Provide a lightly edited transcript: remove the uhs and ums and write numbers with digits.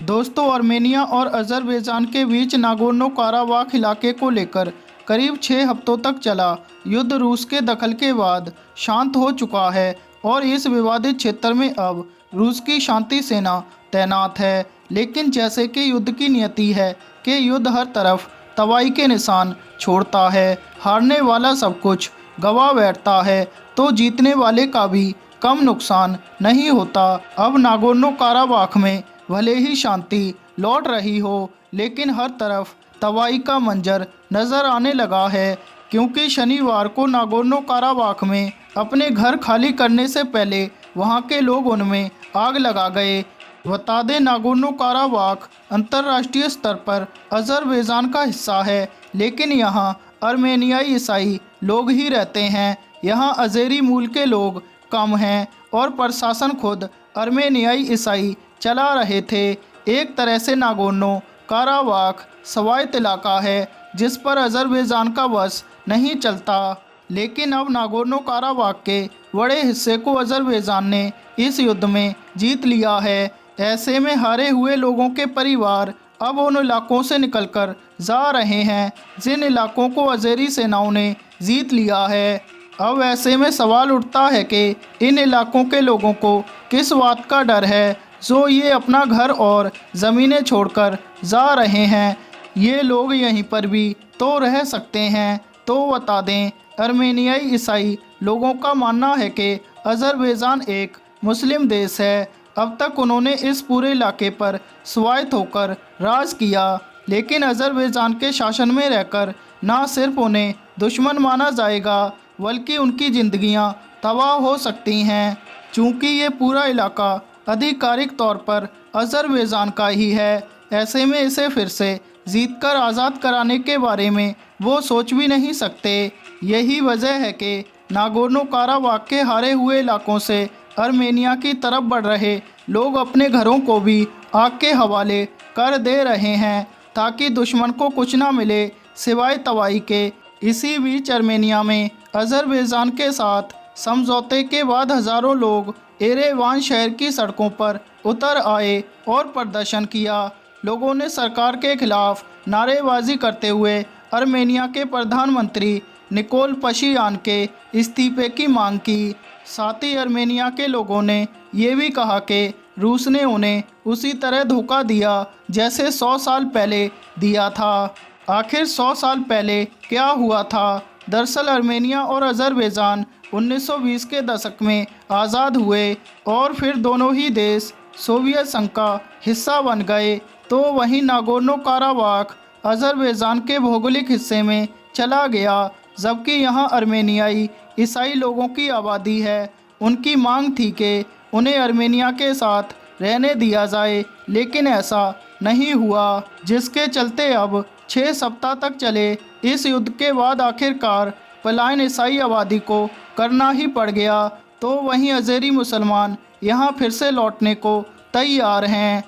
दोस्तों, आर्मेनिया और अज़रबैजान के बीच नागोर्नो काराबाख इलाके को लेकर करीब 6 हफ्तों तक चला युद्ध रूस के दखल के बाद शांत हो चुका है और इस विवादित क्षेत्र में अब रूस की शांति सेना तैनात है। लेकिन जैसे कि युद्ध की नियति है कि युद्ध हर तरफ तबाही के निशान छोड़ता है, हारने वाला सब कुछ गंवा बैठता है तो जीतने वाले का भी कम नुकसान नहीं होता। अब नागोर्नो काराबाख में भले ही शांति लौट रही हो, लेकिन हर तरफ तबाही का मंजर नजर आने लगा है, क्योंकि शनिवार को नागोर्नो काराबाख में अपने घर खाली करने से पहले वहां के लोग उनमें आग लगा गए। बता दें, नागोर्नो काराबाख अंतर्राष्ट्रीय स्तर पर अज़रबैजान का हिस्सा है, लेकिन यहां आर्मेनियाई ईसाई लोग ही रहते हैं। यहां अज़ेरी मूल के लोग कम हैं और प्रशासन खुद आर्मेनियाई ईसाई चला रहे थे। एक तरह से नागोर्नो काराबाख स्वायत्त इलाका है जिस पर अज़रबैजान का बस नहीं चलता। लेकिन अब नागोर्नो काराबाख के बड़े हिस्से को अज़रबैजान ने इस युद्ध में जीत लिया है। ऐसे में हारे हुए लोगों के परिवार अब उन इलाकों से निकलकर जा रहे हैं जिन इलाकों को अज़ेरी सेनाओं ने जीत लिया है। अब ऐसे में सवाल उठता है कि इन इलाकों के लोगों को किस बात का डर है जो ये अपना घर और ज़मीनें छोड़कर जा रहे हैं। ये लोग यहीं पर भी तो रह सकते हैं। तो बता दें, आर्मेनियाई ईसाई लोगों का मानना है कि अज़रबैजान एक मुस्लिम देश है। अब तक उन्होंने इस पूरे इलाके पर स्वायत्त होकर राज किया, लेकिन अज़रबैजान के शासन में रहकर न सिर्फ उन्हें दुश्मन माना जाएगा बल्कि उनकी ज़िंदगियां तबाह हो सकती हैं, चूँकि ये पूरा इलाका आधिकारिक तौर पर अज़रबैजान का ही है। ऐसे में इसे फिर से जीतकर आज़ाद कराने के बारे में वो सोच भी नहीं सकते। यही वजह है कि नागोर्नो काराबाख के हारे हुए इलाकों से आर्मेनिया की तरफ बढ़ रहे लोग अपने घरों को भी आग के हवाले कर दे रहे हैं ताकि दुश्मन को कुछ ना मिले सिवाय तबाही के। इसी बीच आर्मेनिया में अज़रबैजान के साथ समझौते के बाद हज़ारों लोग एरेवान शहर की सड़कों पर उतर आए और प्रदर्शन किया। लोगों ने सरकार के खिलाफ नारेबाजी करते हुए आर्मेनिया के प्रधानमंत्री निकोल पशियान के इस्तीफे की मांग की। साथ ही आर्मेनिया के लोगों ने ये भी कहा कि रूस ने उन्हें उसी तरह धोखा दिया जैसे 100 साल पहले दिया था। आखिर 100 साल पहले क्या हुआ था? दरअसल आर्मेनिया और अज़रबैजान 1920 के दशक में आज़ाद हुए और फिर दोनों ही देश सोवियत संघ का हिस्सा बन गए। तो वहीं नागोर्नो काराबाख अज़रबैजान के भौगोलिक हिस्से में चला गया, जबकि यहाँ आर्मेनियाई ईसाई लोगों की आबादी है। उनकी मांग थी कि उन्हें आर्मेनिया के साथ रहने दिया जाए, लेकिन ऐसा नहीं हुआ, जिसके चलते अब 6 सप्ताह तक चले इस युद्ध के बाद आखिरकार पलायन ईसाई आबादी को करना ही पड़ गया। तो वहीं अज़ेरी मुसलमान यहाँ फिर से लौटने को तैयार हैं।